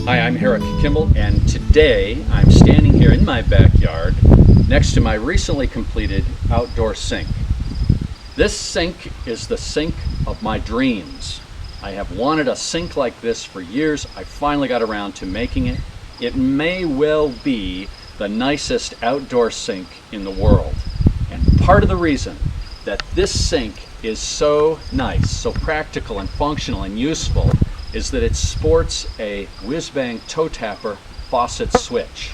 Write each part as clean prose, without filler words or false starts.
Hi, I'm Herrick Kimball, and today I'm standing here in my backyard next to my recently completed outdoor sink. This sink is the sink of my dreams. I have wanted a sink like this for years. I finally got around to making it. It may well be the nicest outdoor sink in the world. And part of the reason that this sink is so nice, so practical and functional and useful is that it sports a Whizbang Toe-Tapper faucet switch.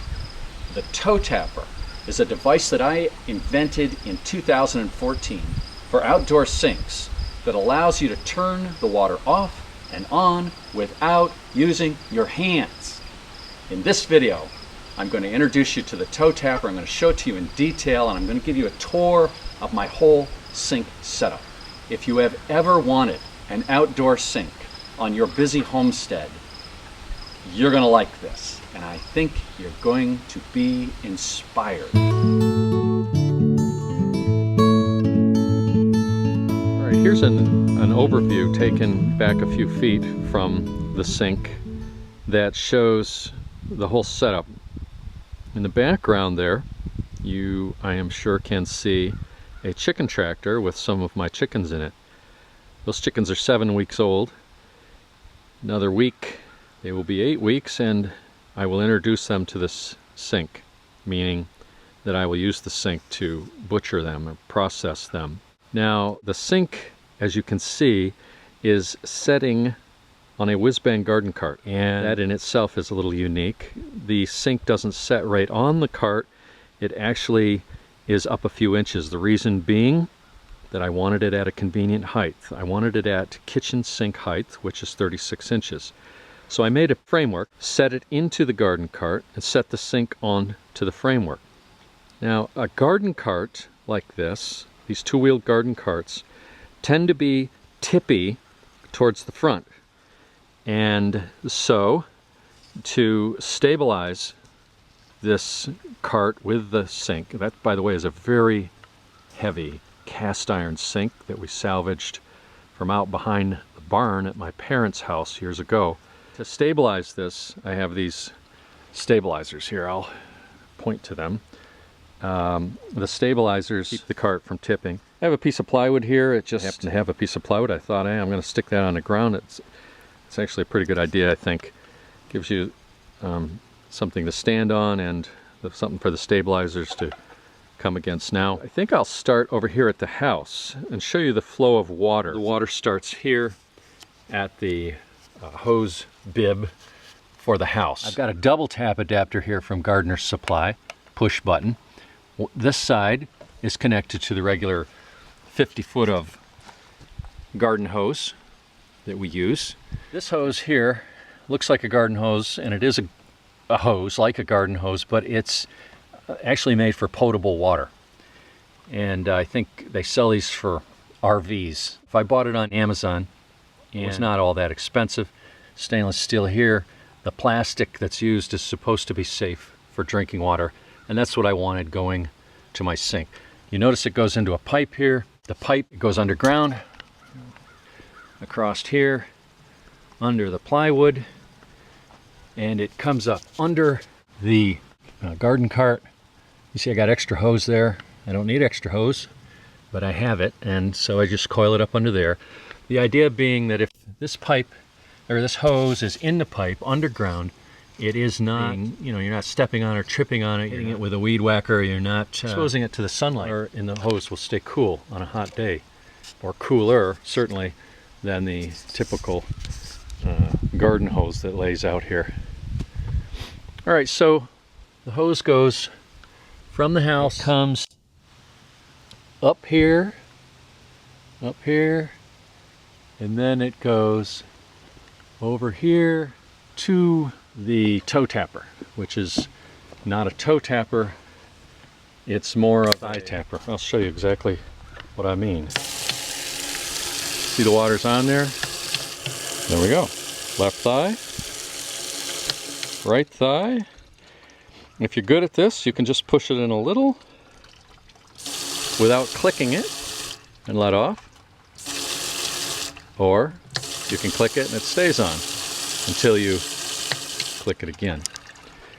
The Toe-Tapper is a device that I invented in 2014 for outdoor sinks that allows you to turn the water off and on without using your hands. In this video, I'm going to introduce you to the Toe-Tapper. I'm going to show it to you in detail, and I'm going to give you a tour of my whole sink setup. If you have ever wanted an outdoor sink on your busy homestead, you're going to like this, and I think you're going to be inspired. All right, here's an overview taken back a few feet from the sink that shows the whole setup. In the background there, you, I am sure, can see a chicken tractor with some of my chickens in it. Those chickens are 7 weeks old. Another week, they will be 8 weeks, and I will introduce them to this sink, meaning that I will use the sink to butcher them or process them. Now, the sink, as you can see, is setting on a Whizbang garden cart, and that in itself is a little unique. The sink doesn't set right on the cart. It actually is up a few inches. The reason being that I wanted it at a convenient height. I wanted it at kitchen sink height, which is 36 inches. So I made a framework, set it into the garden cart, and set the sink on to the framework. Now, a garden cart like this, these two-wheeled garden carts, tend to be tippy towards the front. And so, to stabilize this cart with the sink, that, by the way, is a very heavy cast iron sink that we salvaged from out behind the barn at my parents' house years ago. To stabilize this, I have these stabilizers here. I'll point to them. The stabilizers keep the cart from tipping. I have a piece of plywood here. It just happened to have a piece of plywood. I thought, hey, I'm going to stick that on the ground. It's actually a pretty good idea, I think. Gives you something to stand on and something for the stabilizers to come against. Now, I think I'll start over here at the house and show you the flow of water. The water starts here at the hose bib for the house. I've got a double tap adapter here from Gardener's Supply, push button. This side is connected to the regular 50 foot of garden hose that we use. This hose here looks like a garden hose, and it is a hose like a garden hose, but it's actually made for potable water. And I think they sell these for RVs. If I bought it on Amazon, and it's not all that expensive. Stainless steel here. The plastic that's used is supposed to be safe for drinking water, and that's what I wanted going to my sink. You notice it goes into a pipe here. The pipe goes underground, across here, under the plywood, and it comes up under the garden cart. You see I got extra hose there. I don't need extra hose, but I have it, and so I just coil it up under there. The idea being that if this pipe or this hose is in the pipe underground, it is not, you're not stepping on or tripping on it, hitting it with a weed whacker, you're not exposing it to the sunlight, and the hose will stay cool on a hot day, or cooler certainly than the typical garden hose that lays out here. All right, so the hose goes from the house, comes up here, and then it goes over here to the Toe-Tapper, which is not a toe-tapper, it's more of a thigh tapper. I'll show you exactly what I mean. See the water's on there? There we go. Left thigh, right thigh. If you're good at this, you can just push it in a little without clicking it and let off. Or you can click it and it stays on until you click it again.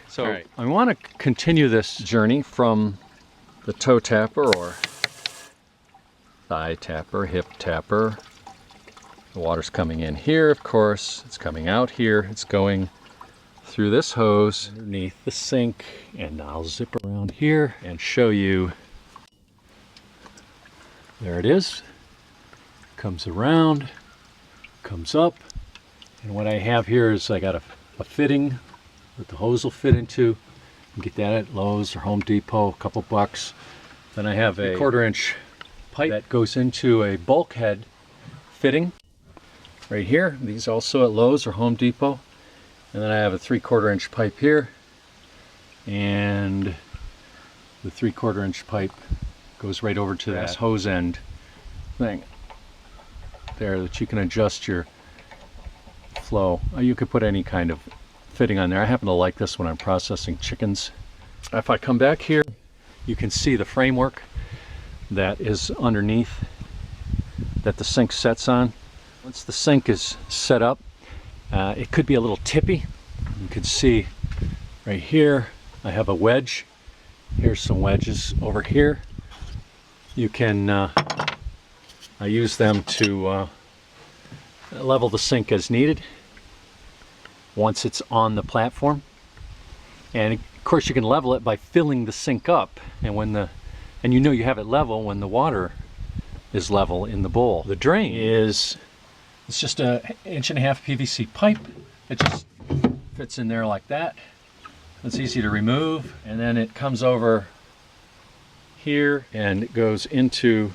So I want to continue this journey from the toe tapper or thigh tapper, hip tapper. The water's coming in here, of course. It's coming out here. It's going through this hose underneath the sink, and I'll zip around here and show you. There it is. Comes around, comes up, and what I have here is I got a fitting that the hose will fit into. You can get that at Lowe's or Home Depot, a couple bucks. Then I have a 1/4 inch pipe that goes into a bulkhead fitting right here. These also at Lowe's or Home Depot. And then I have a 3/4 inch pipe here, and the 3/4 inch pipe goes right over to that hose end thing there that you can adjust your flow. You could put any kind of fitting on there. I happen to like this when I'm processing chickens. If I come back here, you can see the framework that is underneath that the sink sets on. Once the sink is set up, it could be a little tippy. You can see right here I have a wedge. Here's some wedges over here. You can I use them to level the sink as needed once it's on the platform. And of course you can level it by filling the sink up, and you know you have it level when the water is level in the bowl. The drain it's just an 1.5 inch PVC pipe. It just fits in there like that. It's easy to remove, and then it comes over here and it goes into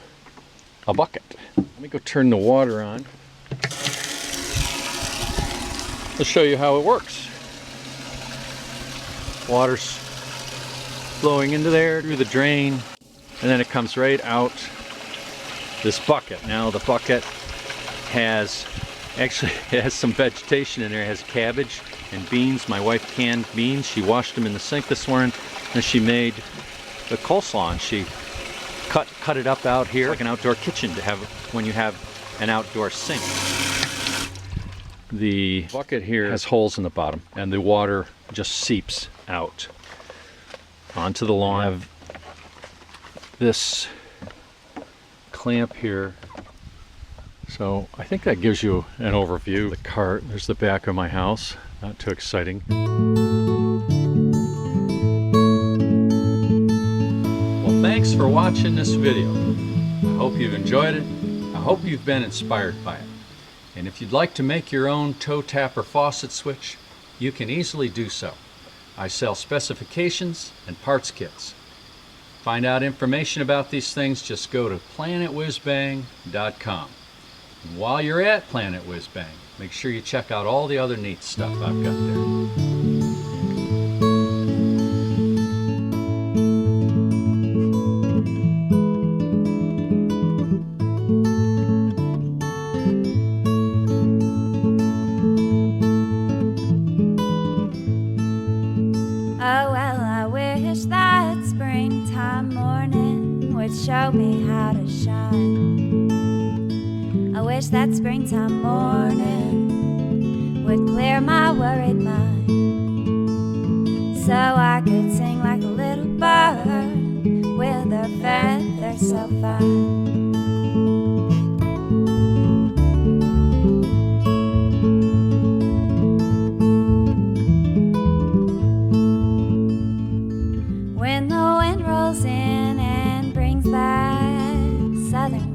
a bucket. Let me go turn the water on. I'll show you how it works. Water's flowing into there through the drain, and then it comes right out this bucket. Now the bucket has some vegetation in there. It has cabbage and beans. My wife canned beans. She washed them in the sink this morning, and she made the coleslaw, and she cut it up out here like an outdoor kitchen to have when you have an outdoor sink. The bucket here has holes in the bottom, and the water just seeps out onto the lawn. I have this clamp here. So I think that gives you an overview of the cart. There's the back of my house. Not too exciting. Well, thanks for watching this video. I hope you've enjoyed it. I hope you've been inspired by it. And if you'd like to make your own toe tapper faucet switch, you can easily do so. I sell specifications and parts kits. Find out information about these things, just go to planetwhizbang.com. And while you're at Planet Whizbang, make sure you check out all the other neat stuff I've got there. Oh well, I wish that springtime morning would show me how to shine. I wish that springtime morning would clear my worried mind, so I could sing like a little bird with her feathers so fine. When the wind rolls in and brings that southern